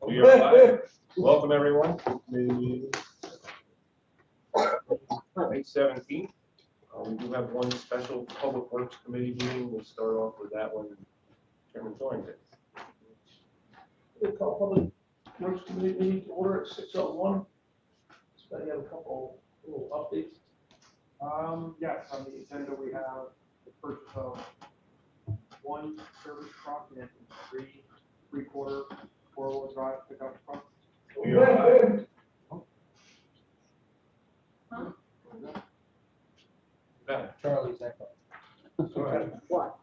We are live. Welcome everyone. May 17th. We do have one special Public Works Committee meeting. We'll start off with that one. Chairman Thornton. We'll call Public Works Committee meeting to order at 6:01. So I have a couple little updates. Yes, on the agenda we have the purchase of one service truck and three three-quarter four-wheel drive pickup trucks. We are live. Charlie's echo. Go ahead. What?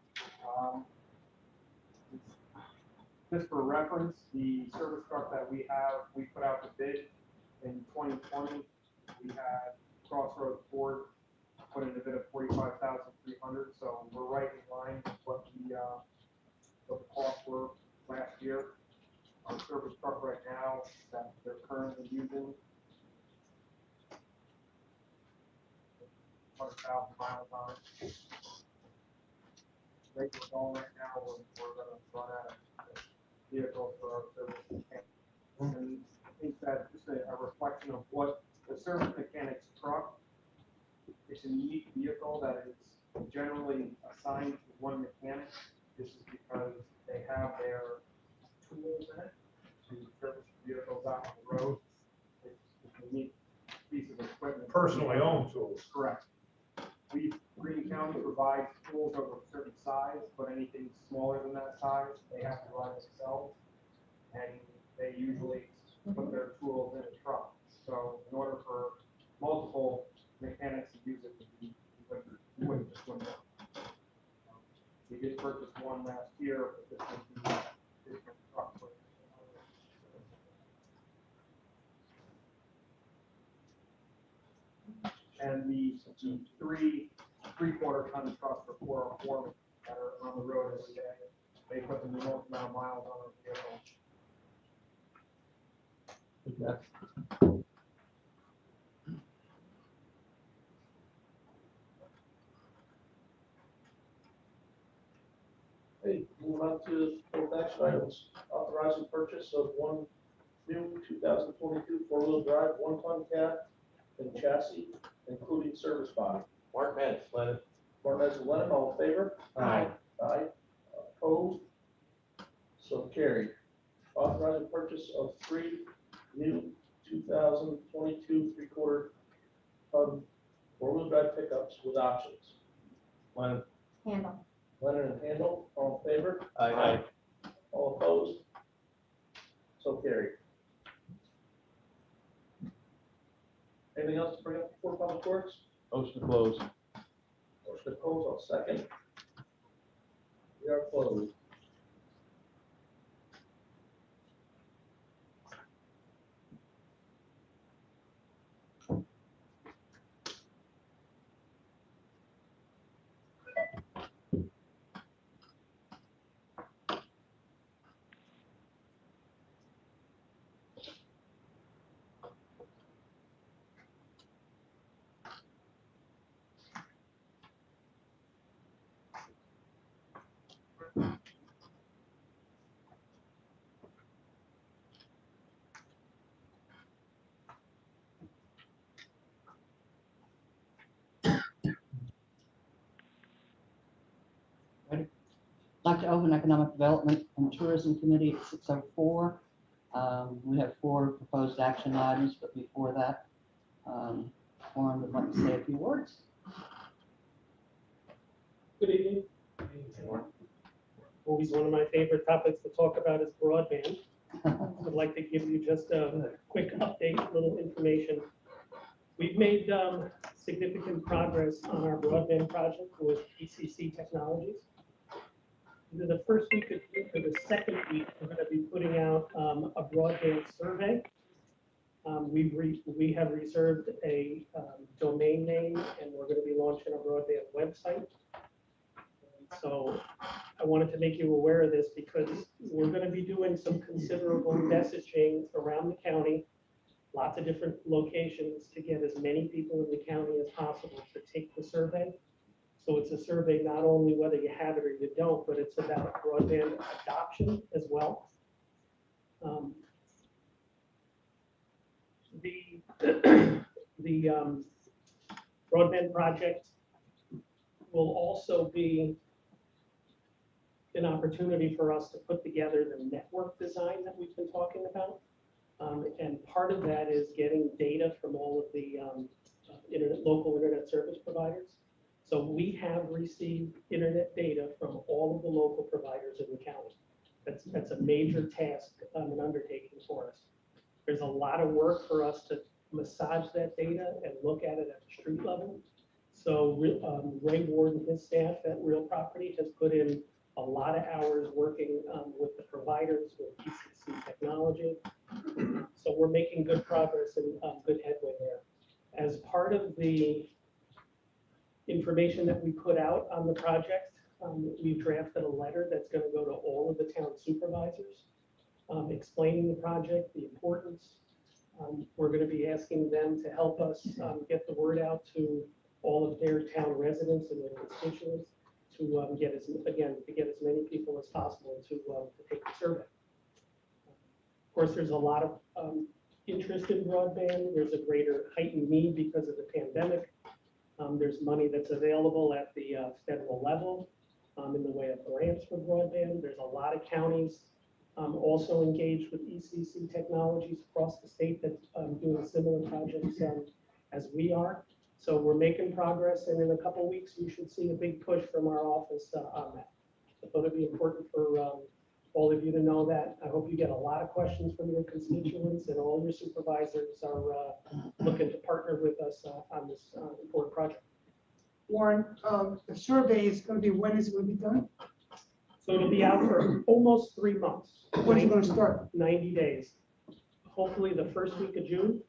Just for reference, the service truck that we have, we put out the bid in 2020. We had Crossroads Ford put in a bid of $45,300, so we're right in line with what the costs were last year. Our service truck right now that they're currently using 100,000 miles on it. Rate we're going right now, we're going to run out of vehicles for our service. And I think that just a reflection of what the service mechanic's truck, it's a unique vehicle that is generally assigned to one mechanic. This is because they have their tools in it to service vehicles out on the road. It's a unique piece of equipment. Personally owned tools. Correct. Greene County provides tools of a certain size, but anything smaller than that size, they have to buy themselves. And they usually put their tools in a truck. So in order for multiple mechanics to use it, you wouldn't just wouldn't work. We did purchase one last year, but this would be a different truck. And the three-quarter ton trucks for 404 that are on the road every day, they put the most amount of miles on their vehicle. Hey, moving on to board action items. Authorizing purchase of one new 2022 four-wheel drive, 1-ton cab and chassis, including service body. Martinez, Lennon. Martinez and Lennon, all in favor? Aye. Aye. Opposed? So carried. Authorizing purchase of 3 new 2022 three-quarter ton four-wheel drive pickups with options. Lennon. Handle. Lennon and Handle, all in favor? Aye. All opposed? So carried. Anything else to bring up before Public Works? Motion to close. Motion to close, I'll second. We are closed. I'd like to open Economic Development and Tourism Committee at 6:04. We have 4 proposed action items, but before that, Warren would like to say a few words. Good evening. Always one of my favorite topics to talk about is broadband. I'd like to give you just a quick update, little information. We've made significant progress on our broadband project with PCC Technologies. Either the first week or the second week, we're going to be putting out a broadband survey. We have reserved a domain name, and we're going to be launching a broadband website. So I wanted to make you aware of this because we're going to be doing some considerable messaging around the county, lots of different locations to get as many people in the county as possible to take the survey. So it's a survey not only whether you have it or you don't, but it's about broadband adoption as well. the broadband project will also be an opportunity for us to put together the network design that we've been talking about. And part of that is getting data from all of the local internet service providers. So we have received internet data from all of the local providers in the county. That's a major task, an undertaking for us. There's a lot of work for us to massage that data and look at it at the street level. So Ray Ward and his staff at Real Property has put in a lot of hours working with the providers, with ECC technology. So we're making good progress and good headway there. As part of the information that we put out on the project, we drafted a letter that's going to go to all of the town supervisors, explaining the project, the importance. We're going to be asking them to help us get the word out to all of their town residents and their constituents to get as many people as possible to take the survey. Of course, there's a lot of interest in broadband. There's a greater heightened need because of the pandemic. There's money that's available at the federal level in the way of grants for broadband. There's a lot of counties also engaged with ECC technologies across the state that's doing similar projects as we are. So we're making progress, and in a couple of weeks, you should see a big push from our office on that. I thought it'd be important for all of you to know that. I hope you get a lot of questions from your constituents, and all your supervisors are looking to partner with us on this important project. Warren, the survey is going to be, when is it going to be done? So it'll be out for almost 3 months. When is it going to start? 90 days. Hopefully the first week of June.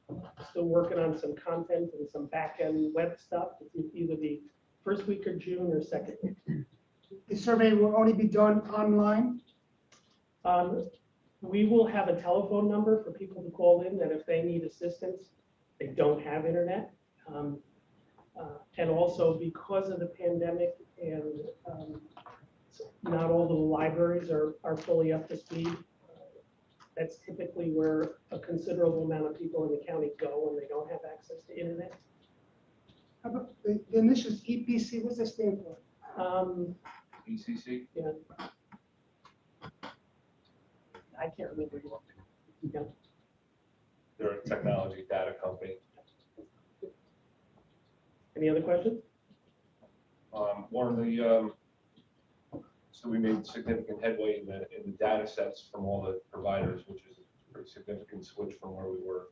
Still working on some content and some back-end web stuff. It's either the first week of June or second week. The survey will only be done online? We will have a telephone number for people to call in that if they need assistance, they don't have internet. And also because of the pandemic and not all the libraries are fully up to speed. That's typically where a considerable amount of people in the county go when they don't have access to internet. How about the initials EPC, what's that stand for? ECC? Yeah. I can't remember. Yeah. They're a technology data company. Any other questions? One of the, so we made significant headway in the data sets from all the providers, which is a pretty significant switch from where we were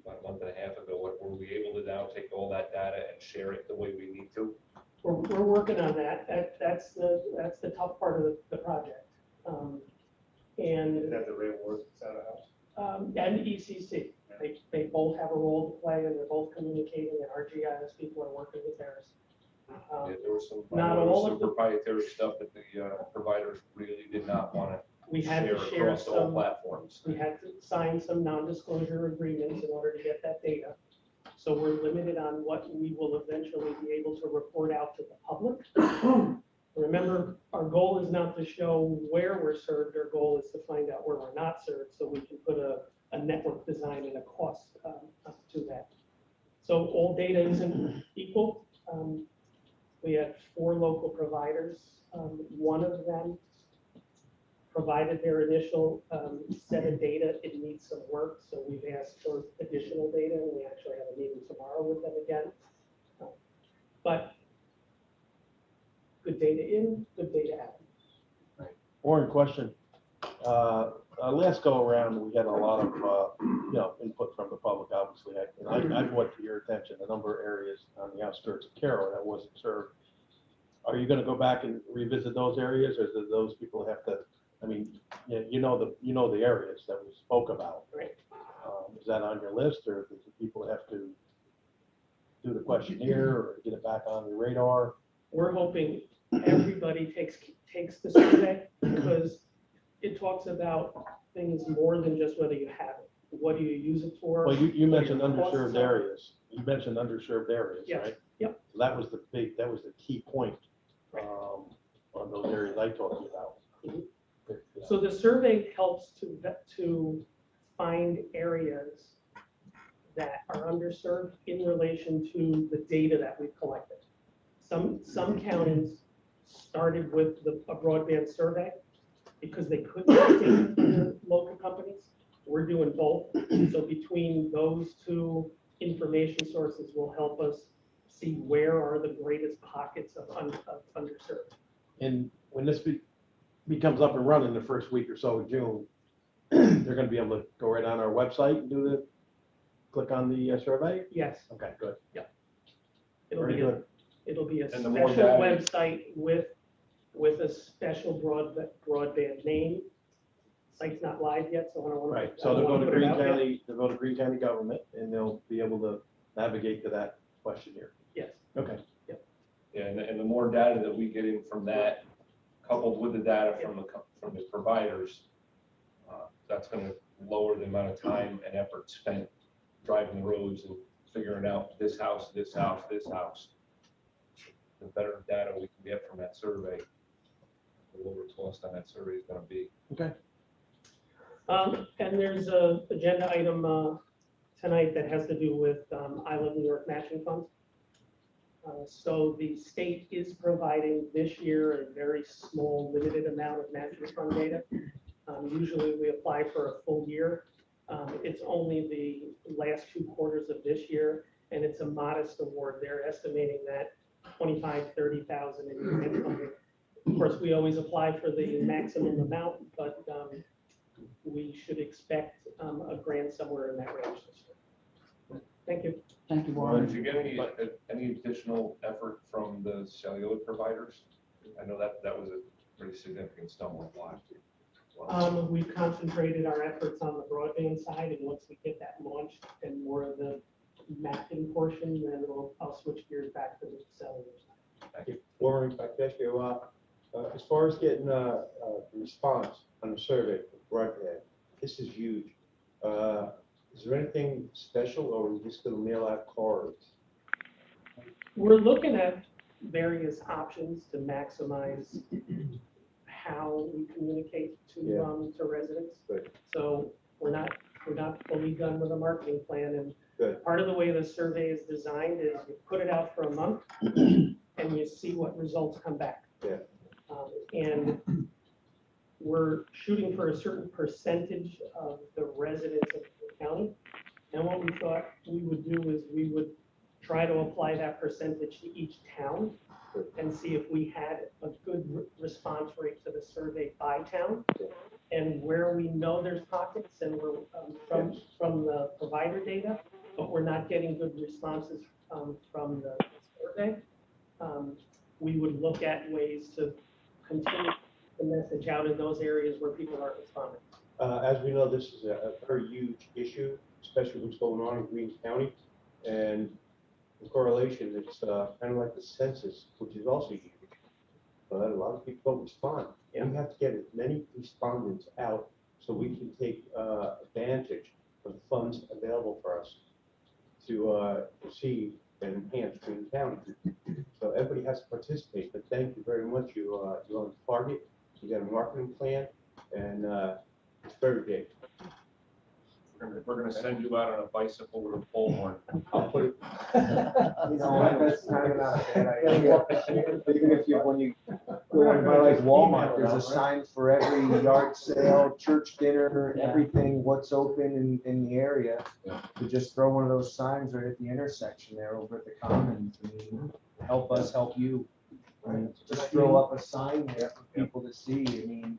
about a month and a half ago. Were we able to now take all that data and share it the way we need to? We're working on that. That's the tough part of the project. And Is that the Ray Ward data house? And ECC. They both have a role to play, and they're both communicating, and our GIS people are working with theirs. Yeah, there was some, Not all of the proprietary stuff that the providers really did not want to we had to share across all some. platforms. We had to sign some non-disclosure agreements in order to get that data. So we're limited on what we will eventually be able to report out to the public. Remember, our goal is not to show where we're served. Our goal is to find out where we're not served, so we can put a network design and a cost to that. So all data isn't equal. We had 4 local providers. One of them provided their initial set of data. It needs some work, so we've asked for additional data, and we actually have a meeting tomorrow with them again. But good data in, good data out. Warren, question. Last go around, we had a lot of input from the public, obviously. I brought to your attention a number of areas on the outskirts of Carroll that wasn't served. Are you going to go back and revisit those areas, or do those people have to? I mean, you know the areas that we spoke about. Right. Is that on your list, or do the people have to do the questionnaire or get it back on your radar? We're hoping everybody takes the survey, because it talks about things more than just whether you have it. What do you use it for? Well, you mentioned What your costs underserved are. areas. You mentioned underserved areas, Yes. right? Yep. So that was the key point on those areas I talked to you about. Mhm. Yeah. So the survey helps to find areas that are underserved in relation to the data that we've collected. Some counties started with a broadband survey because they couldn't get data from their local companies. We're doing both. So between those two information sources will help us see where are the greatest pockets of underserved. And when this becomes up and running the first week or so of June, they're gonna be able to go right on our website and click on the survey? Yes, Okay, good. it'll Very be good. it'll be a And the more special data- website with a special broadband name. Site's not live yet, so I don't want to. Right, so they'll go to Greene County government, and they'll be able to navigate to that questionnaire. Yes, Okay. Yeah, and the more data that we get in from that, coupled with the data from the providers, that's gonna lower the amount of time and effort spent driving the roads and figuring out this house, this house, this house. The better data we can get from that survey, the lower cost on that survey is gonna be. Okay. and there's a agenda item tonight that has to do with I Love New York matching funds. So the state is providing this year a very small, limited amount of matching fund data. Usually we apply for a full year. It's only the last 2 quarters of this year, and it's a modest award. They're estimating that 25, 30,000 in grant funding. Of course, we always apply for the maximum amount, but we should expect a grant somewhere in that range this year. Thank you. Thank you, Did Warren. you get any additional effort from the cellular providers? I know that was a pretty significant stumbling block. We've concentrated our efforts on the broadband side, and once we get that launched and more of the mapping portion, then I'll switch gears back to the cellular side. Warren, if I could ask you, as far as getting a response on the survey for broadband, this is huge. Is there anything special, or are we just gonna mail out cards? We're looking at various options to maximize how we communicate to residents. Good. So we're not fully done with a marketing plan, and Good. part of the way the survey is designed is you put it out for a month and you see what results come back. Yeah. And we're shooting for a certain percentage of the residents of the county. And what we thought we would do is we would try to apply that percentage to each town and see if we had a good response rate to the survey by town. And where we know there's pockets, and we're from the provider data, but we're not getting good responses from the survey, we would look at ways to continue the message out in those areas where people aren't responding. As we know, this is a very huge issue, especially what's going on in Greene County. And in correlation, it's kind of like the census, which is also huge. But a lot of people don't respond. Yeah. We have to get as many respondents out so we can take advantage of the funds available for us to see and enhance Greene County. So everybody has to participate, but thank you very much. You're on target. You got a marketing plan, and it's very big. We're gonna send you out on a bicycle with a pole horn. I'll put it. You know what, that's kind of not a bad idea. Even if you, when you go in by like Walmart, there's a sign for every yard sale, church dinner, everything, what's open in the area. To just throw one of those signs right at the intersection there over at the Commons, I mean, help us, help you. I mean, just throw up a sign there for people to see, I mean,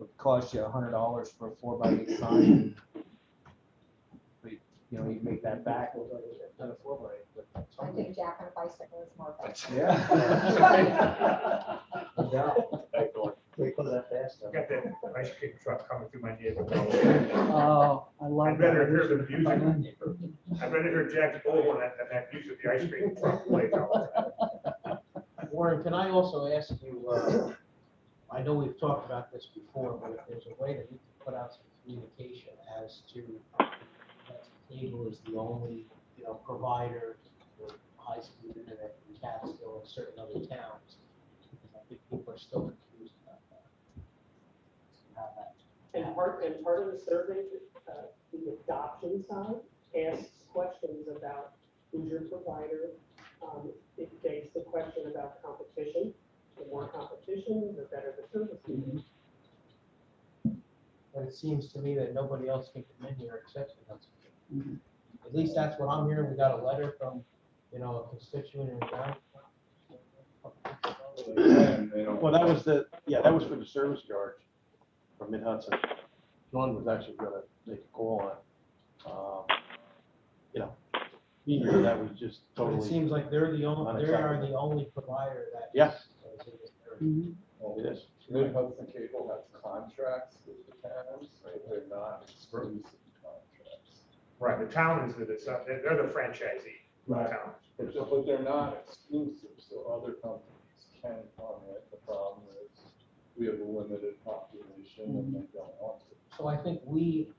it costs you $100 for a 4x8 sign. But, you know, you make that back with a 4x8. but I think Jack on a bicycle is more effective. Yeah. No doubt. Wait, put that fast. Got that ice cream truck coming through my neighborhood. Oh, I love I'd rather hear the that. music. I'd rather hear Jack's bullhorn than that music the ice cream truck plays all the time. Warren, can I also ask you, I know we've talked about this before, but if there's a way that we can put out some communication as to that cable is the only, provider for high-speed internet in Catskill and certain other towns, because I think people are still confused about that. How that- And part of the survey, the adoption side, asks questions about who's your provider. It begs the question about competition. The more competition, the better the service will be. But it seems to me that nobody else can come in here except the council. Mhm. At least that's what I'm hearing. We got a letter from, a constituent in town. Well, that was that was for the service charge from Mid-Hudson. John was actually gonna make a call on it. That was just But it totally, seems like they are the unacceptable. only provider that. Yes. is in this area. Mhm. It is. Mid-Hudson Cable has contracts with the towns, but they're not exclusive contracts. Right, the town is, they're the franchisee, the Right. town. But they're not exclusive, so other companies can come in. The problem is, we have a limited population and they don't want to. So I think we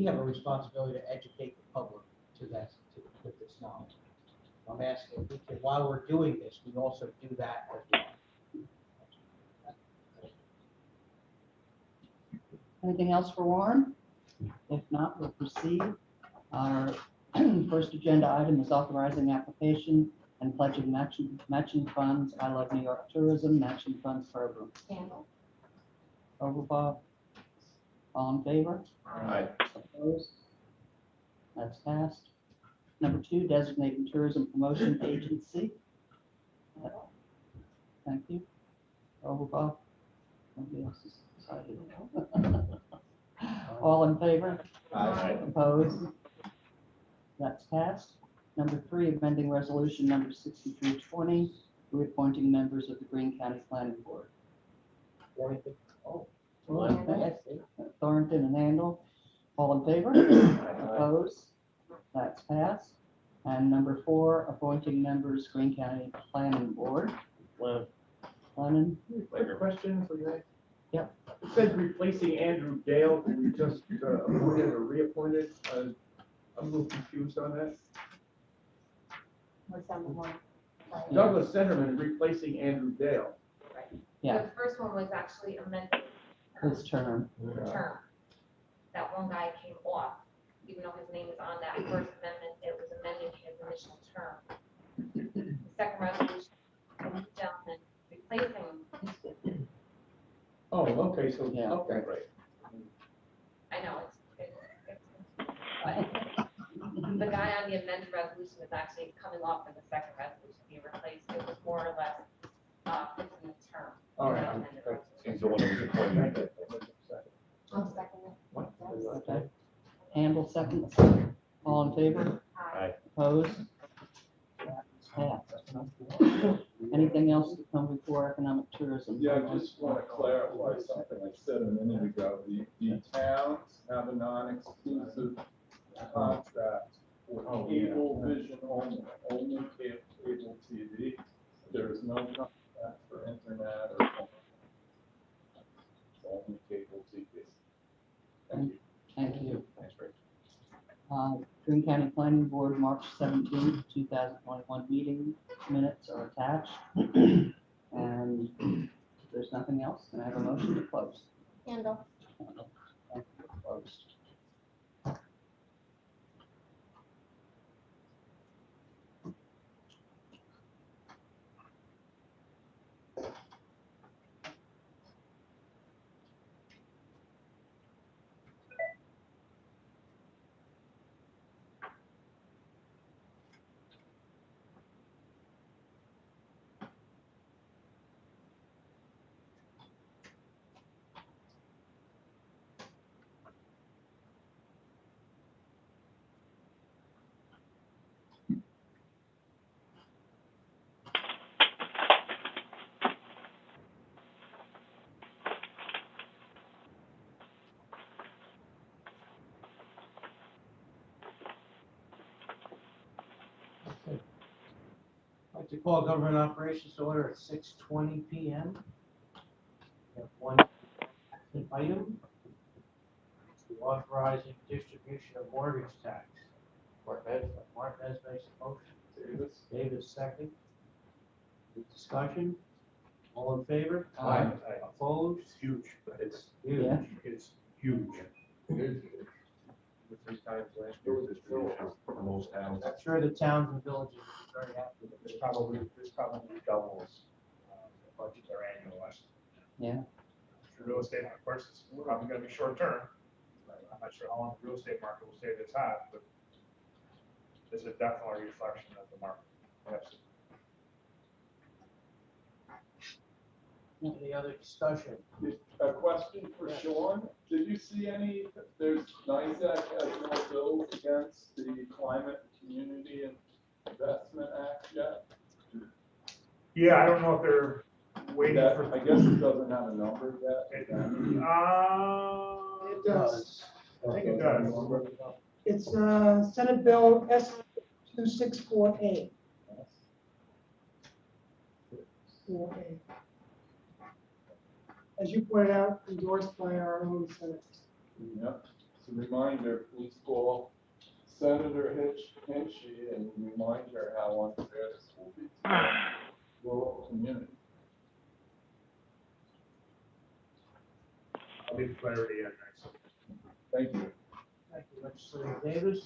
have a responsibility to educate the public with this knowledge. I'm asking if we can, while we're doing this, we also do that as well. Anything else for Warren? If not, we'll proceed. Our first agenda item is authorizing application and pledging matching funds. I Love New York Tourism Matching Funds Program. Handle. Overblock. All in favor? Aye. Opposed? That's passed. Number 2, designating tourism promotion agency. Thank you. Overblock. Nobody else has decided. All in favor? Aye. Opposed? That's passed. Number 3, amending resolution number 6320, reappointing members of the Greene County Planning Board. Okay. Thornton and Handel. All in favor? Opposed? That's passed. And number 4, appointing members, Greene County Planning Board. Lennon. Quick question for you guys. Yep. It says replacing Andrew Dale, who we just appointed or reappointed. I'm a little confused on that. What's number one? Sorry. Douglas Centerman replacing Andrew Dale. Right. Yeah. The first one was actually amended His term. term. That one guy came off, even though his name is on that first amendment, it was amending his initial term. The second resolution, the gentleman replacing him, Oh, okay, so, Yeah. okay, right. I know, the guy on the amended resolution is actually coming off in the second resolution, he replaced, it was more or less, fits in the term. All right. That amended resolution. He's the one who was appointed. I'll second it. Okay. Handel seconds. All in favor? Aye. Opposed? That's passed. Anything else to come before economic tourism? Yeah, I just want to clarify something I said a minute ago. The towns have a non-exclusive contract for cable vision only cable TV. There is no contract for internet or only cable TV. Thank you. Thank you. Thanks, Rick. Greene County Planning Board, March 17, 2021 meeting minutes are attached. And if there's nothing else, can I have a motion to close? Handle. Thank you. Closed. I'd like to call government operations to order at 6:20 p.m. We have one action item. Authorizing distribution of mortgage tax. Martinez makes a motion. Davis second. Any discussion? All in favor? Aye. Opposed? It's huge, but it's Yeah. huge. It is. 3 times last year's distribution for most towns. I'm sure the towns and villages are very happy with There's this. probably doubles the budget they're annualized. Yeah. The real estate, of course, is probably gonna be short term. I'm not sure how long the real estate market will stay this hot, but this is definitely a reflection of the market. Absolutely. Any other discussion? A question for Sean, did you see any, there's NISAC has no bills against the Climate Community Investment Act yet? Yeah, I don't know if they're waiting That, for. I guess it doesn't have a number yet. It does. I think it does. It's Senate Bill S 2648. 4A. As you pointed out, endorsed by our own Senate. Yep, it's a reminder, please call Senator Hinchy and remind her how unfair this will be to the rural community. I'll leave clarity in there. Thank you. Thank you, Legislator Davis.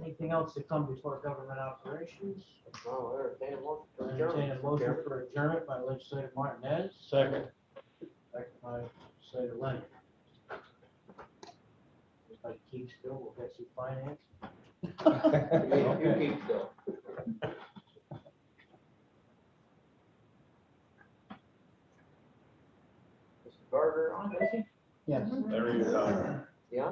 Anything else to come before government operations? No, entertain a motion to Entertain a motion for adjournment by Legislator Martinez. Second. Second by Legislator Leonard. Everybody keep still, we'll get you finance. You keep still. Mr. Gardner on, is he? Yes. There you go. Yeah?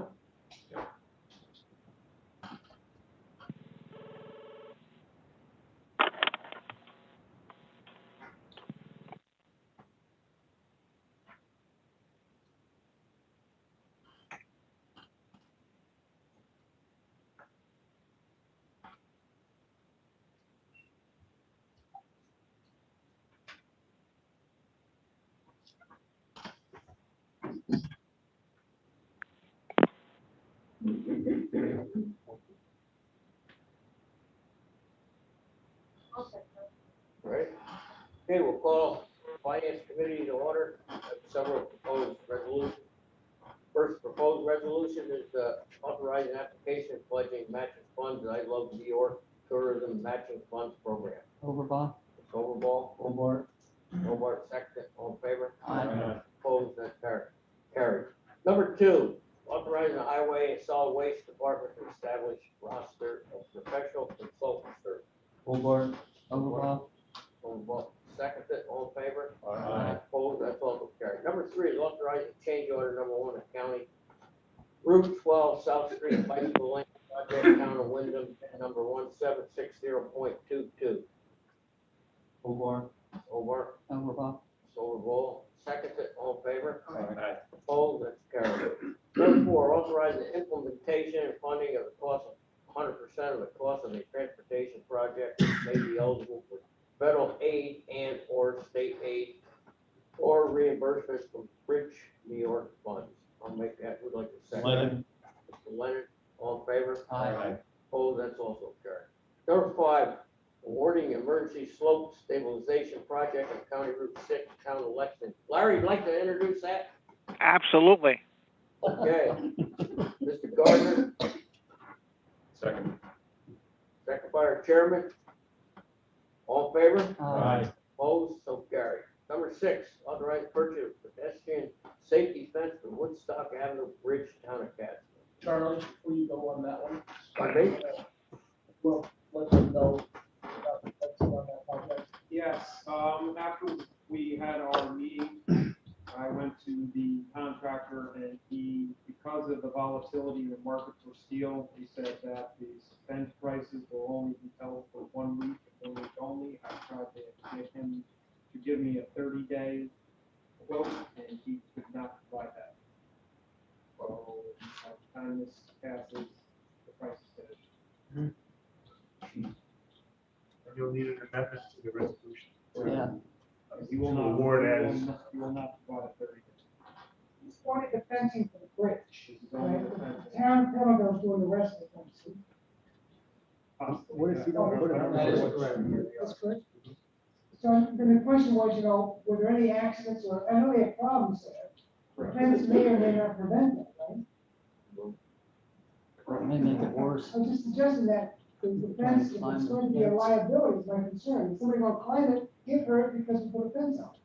Right. Okay, we'll call Finance Committee to order. Have several proposed resolutions. First proposed resolution is authorizing application pledging matching funds that I Love New York Tourism Matching Funds Program. Overball. Overball. Hobart, second, all in favor? Aye. Opposed, that's carried. Number 2, authorizing the Highway and Solid Waste Department to establish roster of professional consultant service. Overball. Overball, second, all in favor? Aye. Opposed, that's also carried. Number 3 is authorizing change order number 1 of county Route 12 South Street Bicycle Lane Project, Town of Wyndham, number 1760.22. Over. Overball. Overball, second, all in favor? Aye. Opposed, that's carried. Number 4, authorize the implementation and funding of the cost of 100% of the cost of a transportation project which may be eligible for federal aid and or state aid or reimbursements from Bridge New York funds. I'll make that, would like to second. Leonard. Mr. Leonard, all in favor? Aye. Opposed, that's also carried. Number 5, awarding emergency slope stabilization project on County Route 6, Town of Lexington. Larry, you'd like to introduce that? Absolutely. Okay. Mr. Gardner, Second. second by our chairman. All in favor? Aye. Opposed, so carried. Number 6, authorize purchase of pedestrian safety fence for Woodstock Avenue Bridge, Town of Catskill. Charlie, before you go on that one, Pardon me? well, let them know about the text on that project. Yes, after we had our meeting, I went to the contractor and he, because of the volatility in the market for steel, he said that the fence prices will only be held for 1 week, and 1 week only. I tried to get him to give me a 30-day quote, and he could not provide that. So by the time this passes, the price is finished. And you'll need an amendment to the resolution. Yeah. He will To not, award as. he will not provide a 30 days. It's part of the fencing for the bridge. This is only Right? the fence. The town of Philadelphia is doing the rest of the fencing. What if you don't put it on the That is bridge? correct. That's correct. So then the question was, were there any accidents or, I know they have problems there. The fence may or may not prevent that, right? May make it worse. I'm just suggesting that the fence, if it's going to be a liability, is my concern. If somebody gonna climb it, get hurt because we put a fence up.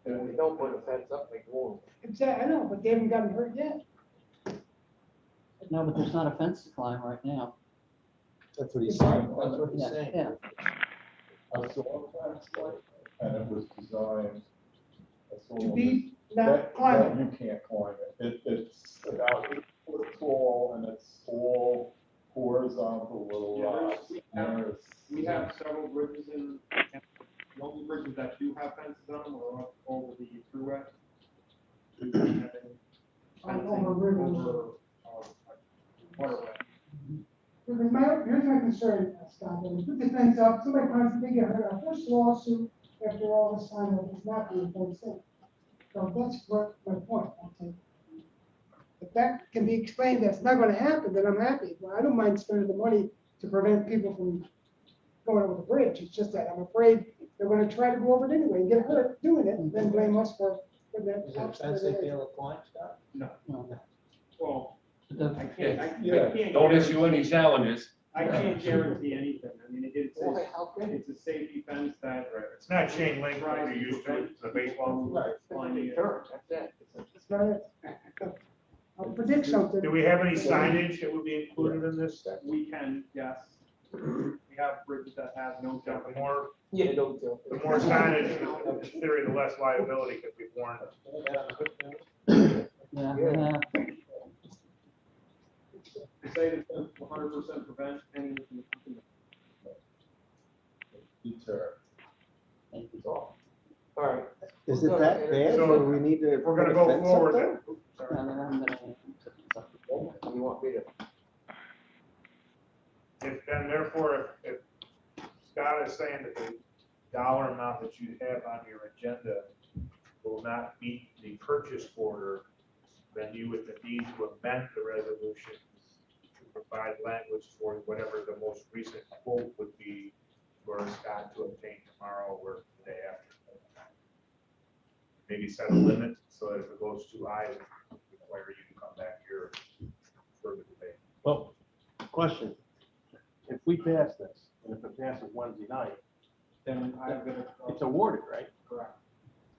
If we don't put a fence up, they won't. Exactly, I know, but they haven't gotten hurt yet. No, but there's not a fence to climb right now. That's what he's saying. That's what he's Yeah, saying. yeah. I saw a fence like, and it was designed. I saw To one be that- not climbable. You can't climb it. It's about 8 foot tall and it's all horizontal little rocks. And there's- We have several bridges in, the only bridges that do have fences on them are up over the thruway. Over rivers. Over, waterway. Because here's my concern, Scott, when we put the fence up, somebody finds a big, our first lawsuit after all this time, that it's not being fenced in. So that's what my point, okay? If that can be explained, that's not gonna happen, then I'm happy. Well, I don't mind spending the money to prevent people from going over the bridge. It's just that I'm afraid they're gonna try to go over it anyway and get hurt doing it, and then blame us for that. Is it a fence they feel a climb, Scott? No, No. well, The- I can't, I Yeah, can't. Don't issue any challenges. I can't guarantee anything. I mean, it's, Why, how can it's a safety fence that. It's not chain link like you're used to, the baseball. Right, deterrent, that's it. That's not it. I'll predict something. Do we have any signage that would be included in this? We can, yes. We have bridges that have no The jumping. more, Yeah, don't tell. the more signage, in theory, the less liability could be borne. Yeah, yeah. To say that it's 100% prevent any. Deter. All right. Is it that bad So, where we need to? If we're gonna put a go fence up forward, there? then, sorry. Yeah, there haven't been any. You want me to? If, then therefore, if Scott is saying that the dollar amount that you have on your agenda will not meet the purchase order, then you would need to amend the resolution to provide language for whatever the most recent quote would be for Scott to obtain tomorrow or the day after. Maybe set a limit so that if it goes too high, it would require you to come back here for further debate. Well, question, if we pass this, and if it passes Wednesday night, Then I'm gonna. it's awarded, right? Correct.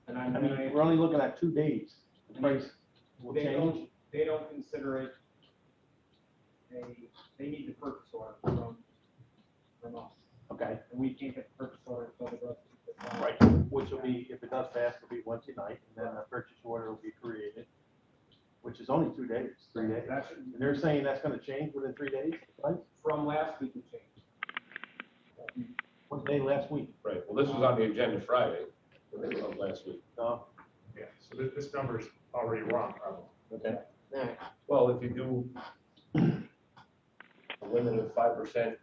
And I I'm mean, gonna. we're only looking at 2 days. The price will They change. they don't consider it they need the purchase order from us. Okay, And we can't get the purchase order until the rest of the. right, which will be, if it does pass, it'll be Wednesday night, and then a purchase order will be created, which is only 2 days, 3 days. That should, And they're saying that's gonna change within 3 days, right? from last week, it changed. What day last week? Right, well, this was on the agenda Friday, this was on last week. No, Yeah, so this number's already wrong, probably. okay. All right. Well, if you do a limit of 5%,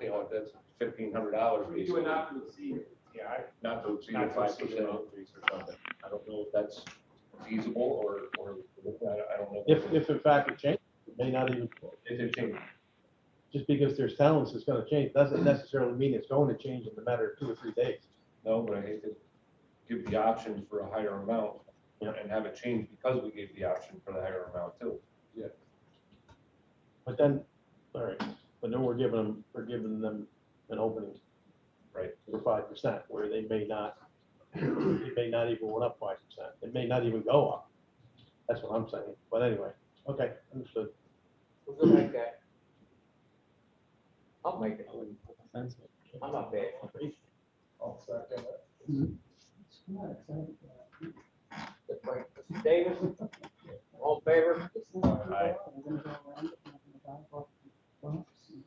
you know, that's $1,500 We do it not to exceed. Yeah, not to exceed a Not to 5% exceed it. increase or something. I don't know if that's feasible or I don't know. If in fact it changes, it may not even, If it changes. just because there's telling us it's gonna change, doesn't necessarily mean it's going to change in a matter of 2 or 3 days. No, but I hate to give the option for a higher amount Yeah. and have it change because we gave the option for the higher amount too. But then, all right, but then we're giving them an opening. Right. For 5%, where they may not even went up 5%. It may not even go up. That's what I'm saying. But anyway, okay, understood. Who's gonna make that? I'll make it. I'm not bad. I'll second it. That's right. Mr. Davis, all in favor? Aye.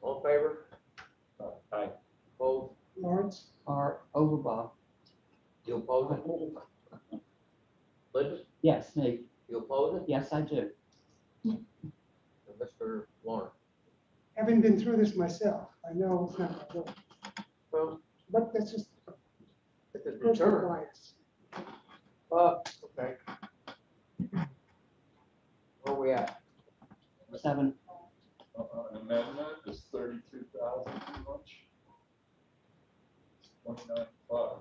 All in favor? Aye. Opposed? Lawrence? Are over, Bob. You oppose it? Linda, Yes, me. you oppose it? Yes, I do. And Mr. Lawrence? Having been through this myself, I know it's not good, Well, but that's just it's a personal deterrent. bias. Okay. Where we at? 7. An amendment is 32,000 too much. 195.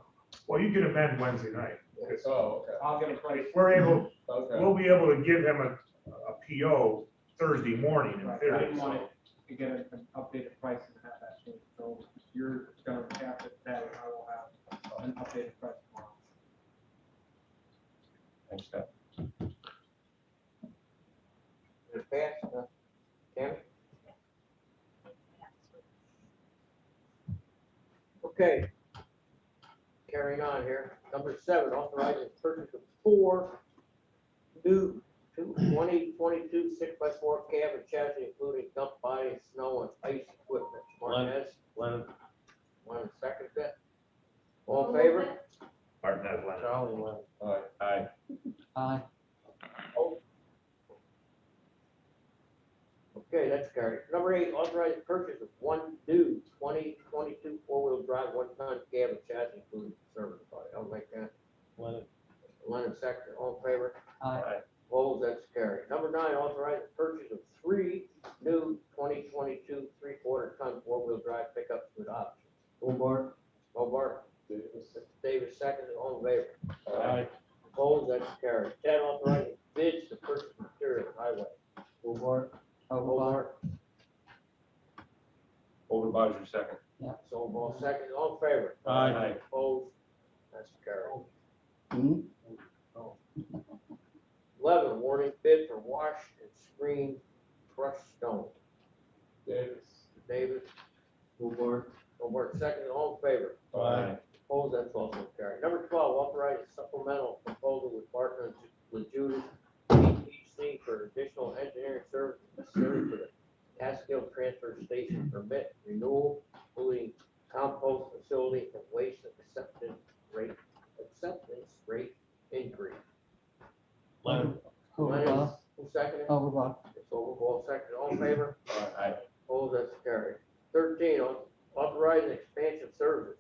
Well, you can amend Wednesday night. because Oh, okay. I'll get a price. If we're able, Okay. we'll be able to give him a PO. Thursday morning in Right, I theory, didn't want so. it to get an updated price and have that change. So if you're gonna cap it today, I will have an updated price tomorrow. Thanks, Scott. Is it passed? Tammy? Okay. Carrying on here. Number 7, authorizing purchase of 4 new 2022 6x4 cab and chassis, including dump body, snow and ice equipment. Martinez, Lennon. one second that. All in favor? Martin has Lennon. Charlie Lennon. Aye. Aye. Okay, that's carried. Number 8, authorized purchase of 1 new 2022 4-wheel drive 1-ton cab and chassis, including service body. I'll make that. Lennon. Lennon second, all in favor? Aye. Opposed, that's carried. Number 9, authorized purchase of 3 new 2022 3/4-ton 4-wheel drive pickups with options. Hobart. Hobart. Davis second, all in favor? Aye. Opposed, that's carried. 10, authorizing bids to purchase material highway. Hobart. Overblock. Overbadger second. So, all second, all in favor? Aye. Opposed, that's carried. Mhm. 11, awarding bid for wash and screen crushed stone. Davis. Davis. Hobart. Hobart second, all in favor? Aye. Opposed, that's also carried. Number 12, authorizing supplemental proposal with partners with Judas PTC for additional engineering services necessary for the Catskill Transfer Station permit renewal, including compost facility and waste acceptance rate increase. Lennon. Overblock. Who seconded? Overblock. It's Overball second, all in favor? Aye. Opposed, that's carried. 13, authorizing expansion services,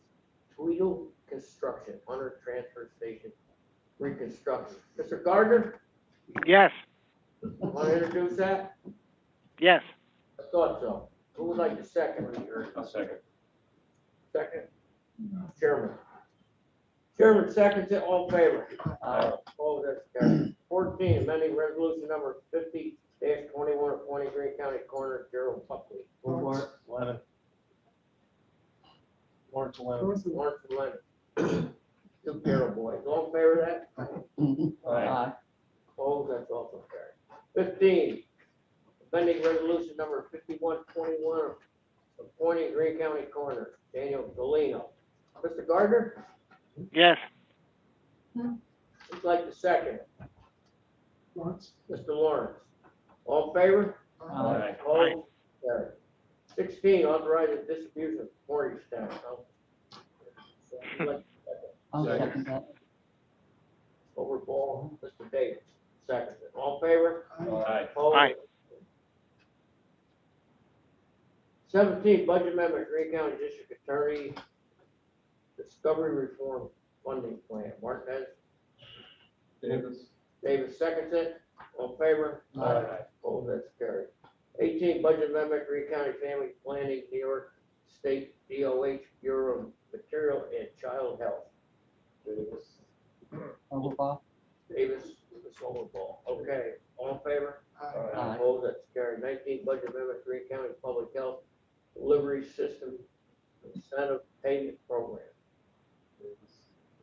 Tweedle Construction, Hunter Transfer Station reconstruction. Mr. Gardner, Yes, want to introduce that? yes, I thought so. Who would like to second? I'll second. Second? Chairman. Chairman seconds it, all in favor? Aye. Opposed, that's carried. 14, amending resolution number 50-21 appointing Greene County Coroner Gerald Buckley. Hobart. Lennon. Lawrence Lennon. Lawrence and Leonard. 2 Carroll boys. All in favor of that? Mhm. Aye. Aye. Opposed, that's also carried. 15, amending resolution number 5121, appointing Greene County Coroner Daniel Galino. Mr. Gardner, yes, who'd like to second it? Lawrence. Mr. Lawrence. All in favor? Aye. Opposed? Carried. 16, authorizing distribution of mortgage tax. Who'd like to second it? I'll second that. Overball, Mr. Davis, second. All in favor? Aye. Opposed? Aye. 17, budget amendment, Greene County District Attorney Discovery Reform Funding Plan. Martinez, Davis. Davis seconds it. All in favor? Aye. Opposed, that's carried. 18, budget amendment, Greene County Family Planning, New York State DOH Bureau of Material and Child Health. Davis. Overblock. Davis, Ms. Overball. Okay, all in favor? Aye. Opposed, that's carried. 19, budget amendment, Greene County Public Health Delivery System Incentive Payment Program.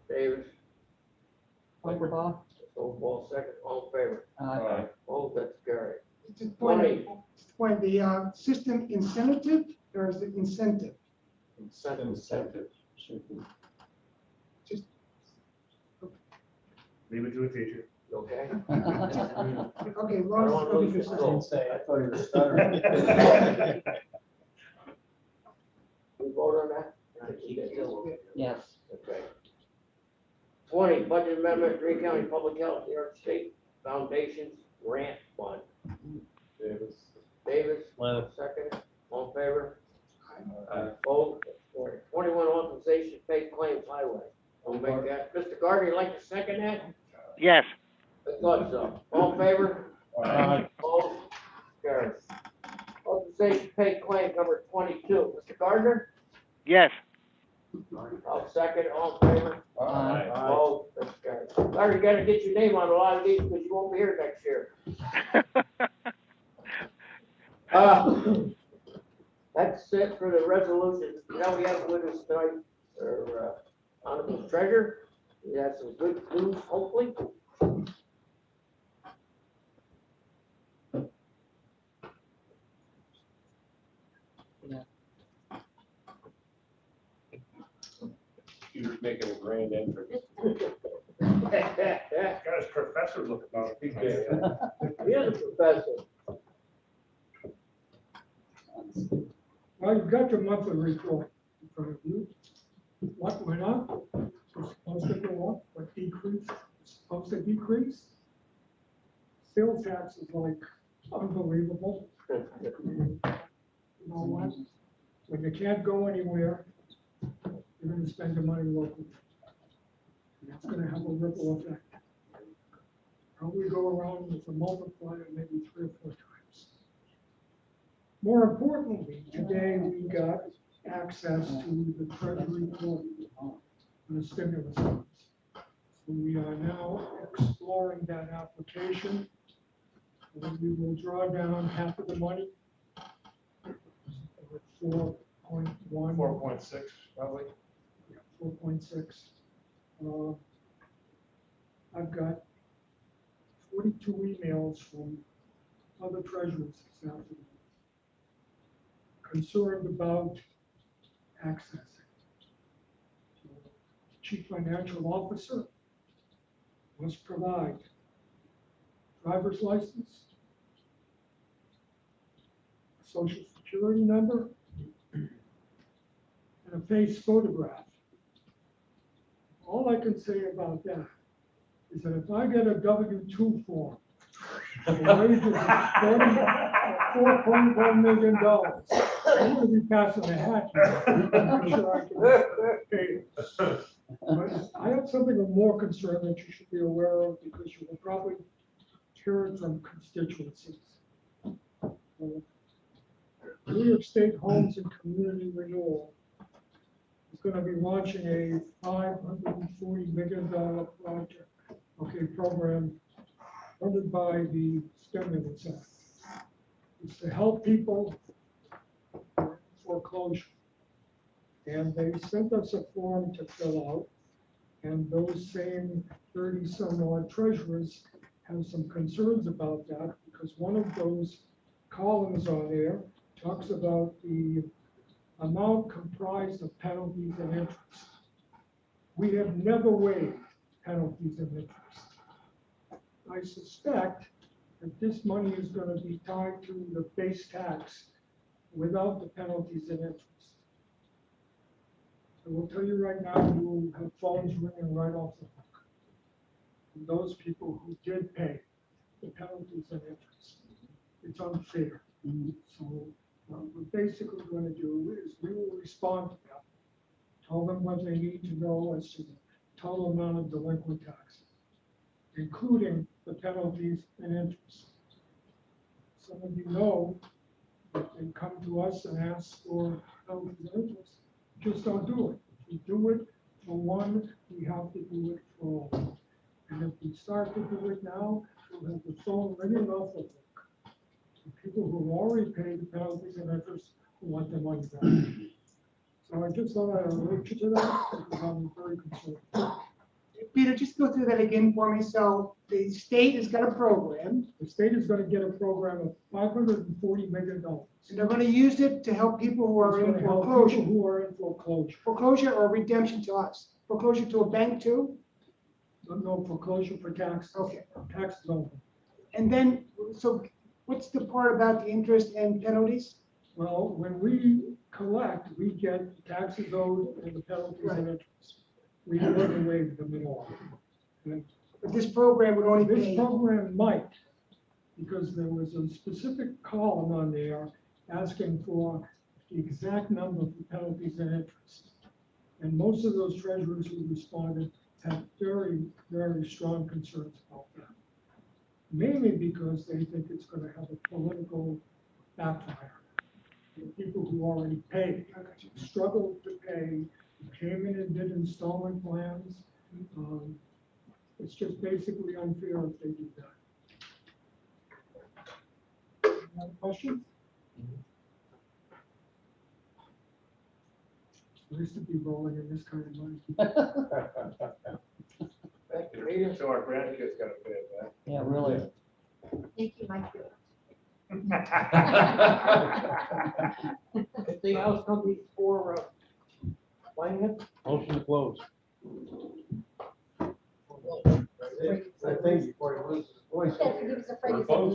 Davis, Overblock. Ms. Overball, second, all in favor? Aye. Opposed, that's carried. Just point, 20, point, the system incentive or is it incentive? incentive. Just, Leave it to a teacher. Okay? okay, I don't Lawrence. want to lose your soul. I thought he was stuttering. We vote on that? Yes. Okay. 20, budget amendment, Greene County Public Health, New York State Foundations Grant Fund. Davis. Davis, Lennon. second, all in favor? Aye. Opposed? 21, authorization to pay claims highway. I'll make that. Mr. Gardner, you like to second that? yes, I thought so. All in favor? Aye. Opposed? Carried. Authorization to pay claim number 22. Mr. Gardner? yes, I'll second, all in favor? Aye. Opposed? That's carried. Larry, you gotta get your name on a lot of these because you won't be here next year. That's it for the resolutions. Now we have with us tonight, our honorable treasurer. We have some good news, hopefully. Peter's making a grand entrance. Got his professor look about it. He is a professor. Well, you've got your monthly report in front of you. What went up was supposed to go up, what decreased was supposed to decrease. Sales tax is like unbelievable. You know what? When you can't go anywhere, you're gonna spend your money locally. And that's gonna have a ripple effect. Probably go around with a multiplier maybe 3 or 4 times. More importantly, today we got access to the Treasury report on the stimulus funds. So we are now exploring that application. And we will draw down half of the money. 4.1. 4.6, probably. Yeah, 4.6. I've got 42 emails from other treasurers this afternoon concerned about accessing. So, Chief Financial Officer must provide driver's license, a social security number, and a face photograph. All I can say about that is that if I get a W-2 form, the wages is $4.1 million, I'm gonna be passing a hat here. I'm sure I can pay it. But I have something of more concern that you should be aware of because you will probably hear it from constituencies. New York State Homes and Community Renewal is going to be launching a $540 million project, program funded by the Stimulus Act. It's to help people in foreclosure. And they sent us a form to fill out, and those same 30 some odd treasurers have some concerns about that because one of those columns on there talks about the amount comprised of penalties and interest. We have never waived penalties and interest. I suspect that this money is going to be tied to the base tax without the penalties and interest. I will tell you right now, you will have phones ringing right off the hook. And those people who did pay the penalties and interest. It's unfair. So what we're basically going to do is we will respond to them, tell them what they need to know as to the total amount of delinquent taxes, including the penalties and interest. Some of you know that they come to us and ask for penalties and interest. Just don't do it. If we do it for one, we have to do it for all. And if we start to do it now, we'll have the phone ringing off the hook. People who already paid the penalties and interest who want their money back. So I just thought I'd alert you to that because I'm very concerned. Peter, just go through that again for me. So the state has got a program, The state is going to get a program of $540 million. and they're going to use it to help people who are It's in gonna help foreclosure. people who are in foreclosure. Foreclosure or redemption to us? Foreclosure to a bank too? No foreclosure for taxes. Okay. Taxes only. And then, so what's the part about the interest and penalties? Well, when we collect, we get taxes owed and the penalties and interest. We never waive them at all. And But this program would only this pay, program might, because there was a specific column on there asking for the exact number for penalties and interest. And most of those treasurers who responded had very, very strong concerns about that. Mainly because they think it's going to have a political backfire. The people who already paid, struggled to pay, came in and did installment plans. It's just basically unfair if they do that. Any other questions? We used to be rolling in this kind of money. So our grandkids gotta pay it back. Yeah, really. Thank you, Mike. Anything else coming for, finance? Motion to close. I think before he loses his voice. He was afraid We're to say closed.